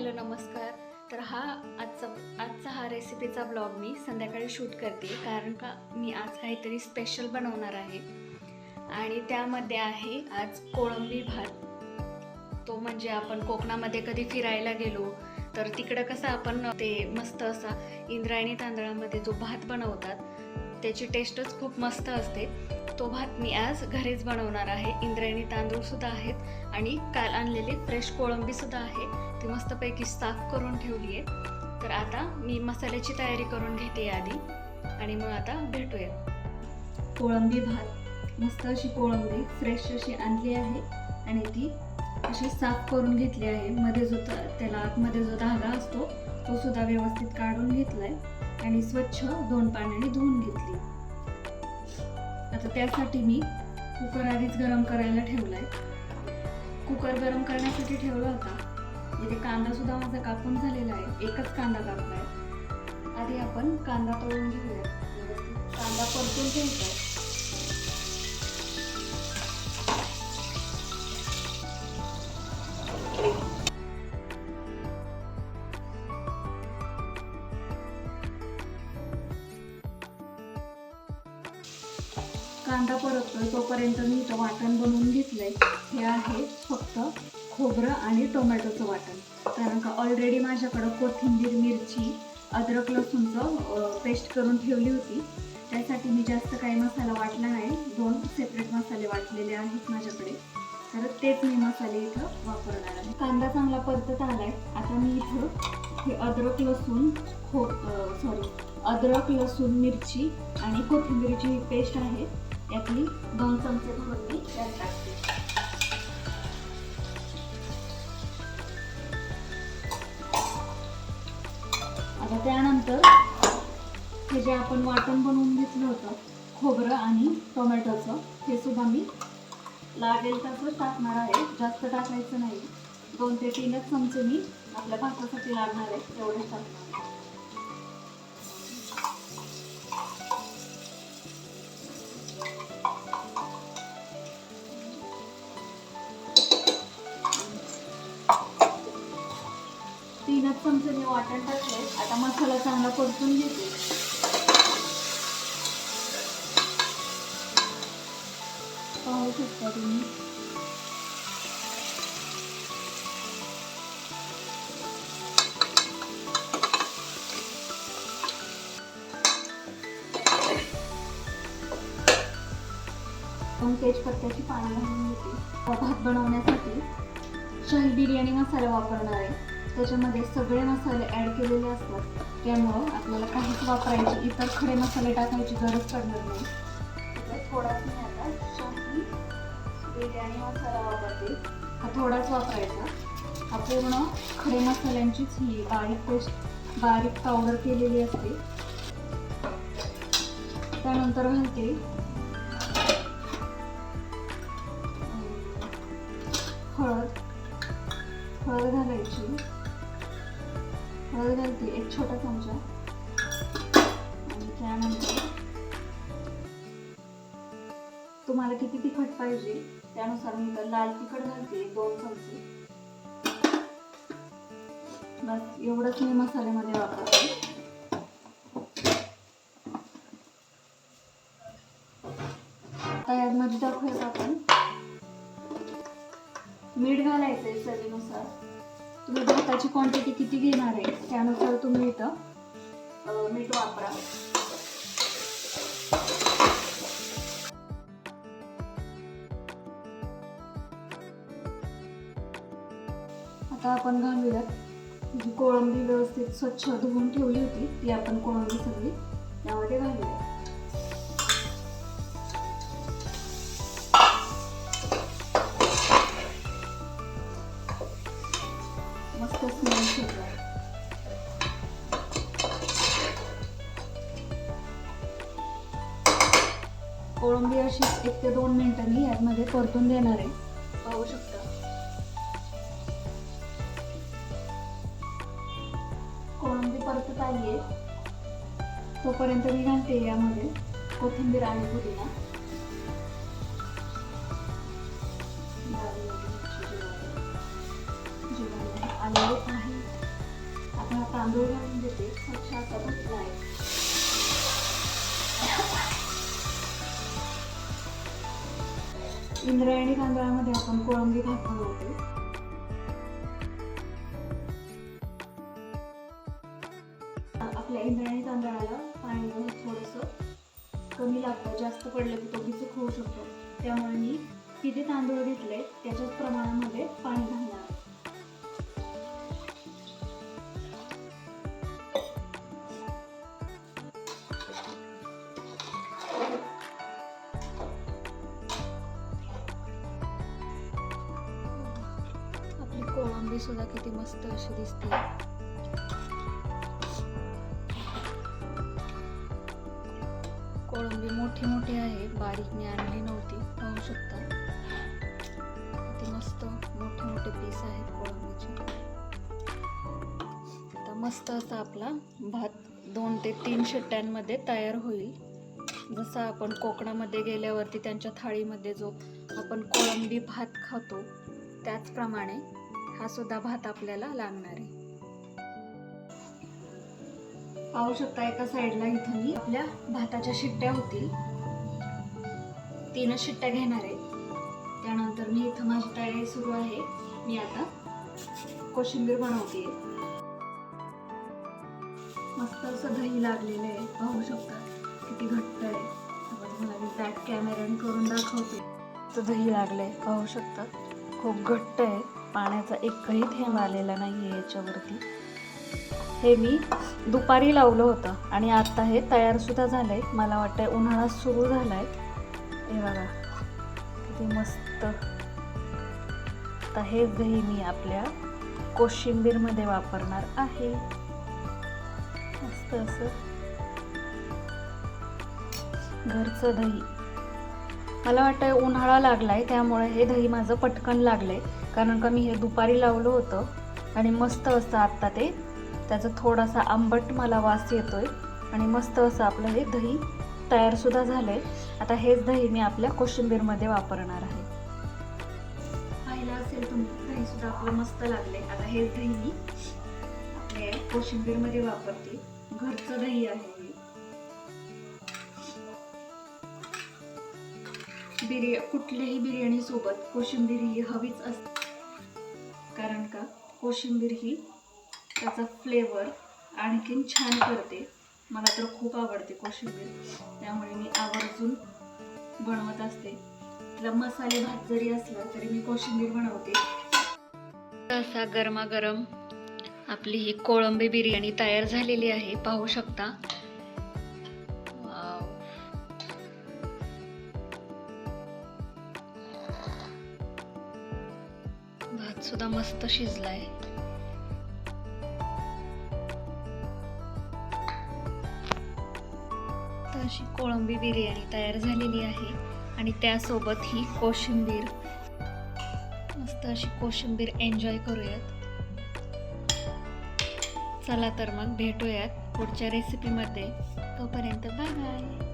Hello नमस्कार. तर आजचा हा रेसिपीचा ब्लॉग मी संध्याकाळी शूट करते, कारण का मी आज काहीतरी स्पेशल बनवणार आहे आणि त्यामध्ये आहे आज कोळंबी भात. तो म्हणजे आपण कोकणामध्ये कधी फिरायला गेलो तर तिकडं कसं आपण ते मस्त असा इंद्रायणी तांदळामध्ये जो भात बनवतात त्याची टेस्टच खूप मस्त असते. तो भात मी आज घरीच बनवणार आहे. इंद्रायणी तांदूळसुद्धा आहेत आणि काल आणलेली फ्रेश कोळंबीसुद्धा आहे. ती मस्तपैकी साफ करून ठेवली आहे. तर आता मी मसाल्याची तयारी करून घेते आधी आणि मग आता भेटूया. कोळंबी भात, मस्त अशी कोळंबी फ्रेश अशी आणली आहे आणि ती अशी साफ करून घेतली आहे. मध्ये जो त्याला आतमध्ये जो धागा असतो तो सुद्धा व्यवस्थित काढून घेतलाय आणि स्वच्छ 2 पाण्याने धुवून घेतली. आता त्यासाठी मी कुकर आधीच गरम करायला ठेवलाय. कुकर गरम करण्यासाठी ठेवला होता. इथे कांदा सुद्धा माझा कापून झालेला आहे. एकच कांदा कापलाय. आधी आपण कांदा तळून घेऊया. कांदा परतून घ्यायचा. कांदा परततोय तोपर्यंत मी इथं वाटण बनवून घेतलंय. हे आहे फक्त खोबरं आणि टोमॅटोचं वाटण, कारण का ऑलरेडी माझ्याकडं कोथिंबीर, मिरची, अद्रक, लसूणचं पेस्ट करून ठेवली होती. त्यासाठी मी जास्त काही मसाला वाटला नाही. 2 सेपरेट मसाले वाटलेले आहेत माझ्याकडे, तर तेच मी मसाले इथं वापरणार आहे. कांदा चांगला परतत आलाय. आता मी इथं हे अद्रक, लसूण, मिरची आणि कोथिंबीरची ही पेस्ट आहे, यातली 2 चमचे भरून मी त्यात टाकते. आता त्यानंतर हे जे आपण वाटण बनवून घेतलं होतं खोबरं आणि टोमॅटोचं, हे सुद्धा मी लागेल तसं टाकणार आहे. जास्त टाकायचं नाही. 2 ते 3 चमचे मी आपल्या भातासाठी लागणार आहे तेवढेच टाकणार. चमचे मी वाटण टाकले. आता मसाला चांगला परतून घेते. पाहू शकता तुम्ही. तेजपत्त्याची पानं घालून घेते. भात बनवण्यासाठी शाही बिर्याणी मसाला वापरणार आहे. त्याच्यामध्ये सगळे मसाले ॲड केलेले असतात, त्यामुळं आपल्याला काहीच वापरायची, इतर खडे मसाले टाकायची गरज पडणार नाही. थोडाच मी आता शाही बिर्याणी मसाला वापरते. हा थोडाच वापरायचा. हा पूर्ण खडे मसाल्यांचीच ही बारीक पावडर केलेली असते. त्यानंतर घालते हळद घालायची. हळद घालते 1 छोटा चमचा. आणि त्यानंतर तुम्हाला किती तिखट पाहिजे त्यानुसार मी तर लाल तिखट घालते 2 चमचे. बस एवढंच मी मसाल्यामध्ये वापरते. आता यामध्ये दाखवूयात आपण मीठ घालायचंय चवीनुसार. तुम्ही भाताची क्वांटिटी किती घेणार आहे त्यानुसार तुम्ही इथं मीठ वापरा. आता आपण घालूयात जी कोळंबी व्यवस्थित स्वच्छ धुवून ठेवली होती, ती आपण कोळंबी सगळी त्यामध्ये घालूया. मस्त स्मेल सुटला. कोळंबी अशी 1 ते 2 मिनिटांनी यामध्ये परतून देणार आहे. पाहू शकता. कोळंबी परतत आली आहे तोपर्यंत मी घालते यामध्ये कोथिंबीर आणि पुदिना. आलेले आहे. तांदूळ घालून देते. स्वच्छ असा धुतला आहे. इंद्रायणी तांदळामध्ये आपण कोळंबी भात बनवतो. आपल्या इंद्रायणी तांदळाला पाणी थोडंसं कमी लागतं. जास्त पडलं की तो बिचूक होऊ शकतो. त्यामुळे मी किती तांदूळ घेतले त्याच्याच प्रमाणामध्ये पाणी घालणार. आपली कोळंबी सुद्धा किती मस्त अशी दिसते. कोळंबी मोठी मोठी आहे, बारीक मी आणली नव्हती. पाहू शकता किती मस्त मोठे मोठे पीस आहेत कोळंबीचे. आता मस्त असा आपला भात 2 ते 3 शिट्ट्यांमध्ये तयार होईल. जसं आपण कोकणामध्ये गेल्यावरती त्यांच्या थाळीमध्ये जो आपण कोळंबी भात खातो त्याचप्रमाणे हा सुद्धा भात आपल्याला लागणार आहे. पाहू शकता एका साईडला इथं मी आपल्या भाताच्या शिट्ट्या होतील 3 शिट्ट्या घेणार आहे. त्यानंतर मी इथं माझी तयारी सुरू आहे. मी आता कोशिंबीर बनवते. मस्त असं दही लागलेलं आहे. पाहू शकता किती घट्ट आहे. मला मी बॅक कॅमेऱ्याने करून दाखवते. तर दही लागलंय, पाहू शकता खूप घट्ट आहे. पाण्याचा एकही थेंब आलेला नाही आहे याच्यावरती. हे मी दुपारी लावलं होतं आणि आता हे तयार सुद्धा झालंय. मला वाटतंय उन्हाळा सुरू झालाय. हे बघा किती मस्त. आता हे दही मी आपल्या कोशिंबीरमध्ये वापरणार आहे. मस्त असं घरचं दही. मला वाटतंय उन्हाळा लागलाय त्यामुळे हे दही माझं पटकन लागलंय. कारण का मी हे दुपारी लावलं होतं आणि मस्त असं आत्ता ते त्याचा थोडासा आंबट मला वास येतोय आणि मस्त असं आपलं हे दही तयार सुद्धा झालंय. आता हेच दही मी आपल्या कोशिंबीरमध्ये वापरणार आहे. पाहिलं असेल तुम्ही दही सुद्धा आपलं मस्त लागलंय. आता हेच दही मी आपल्या कोशिंबीरमध्ये वापरते. घरचं दही आहे. कुठल्याही बिर्याणी सोबत कोशिंबीर ही हवीच असते. कारण का कोशिंबीर ही त्याचा फ्लेवर आणखीन छान करते. मला तर खूप आवडते कोशिंबीर, त्यामुळे मी आवर्जून बनवत असते. तिला मसाले भात जरी असला तरी मी कोशिंबीर बनवते. असा गरमागरम आपली ही कोळंबी बिर्याणी तयार झालेली आहे. पाहू शकता. भात सुद्धा मस्त शिजलाय. तर अशी कोळंबी बिर्याणी तयार झालेली आहे आणि त्यासोबत ही कोशिंबीर. मस्त अशी कोशिंबीर एन्जॉय करूयात. चला तर मग भेटूयात पुढच्या रेसिपीमध्ये. तोपर्यंत बाय बाय.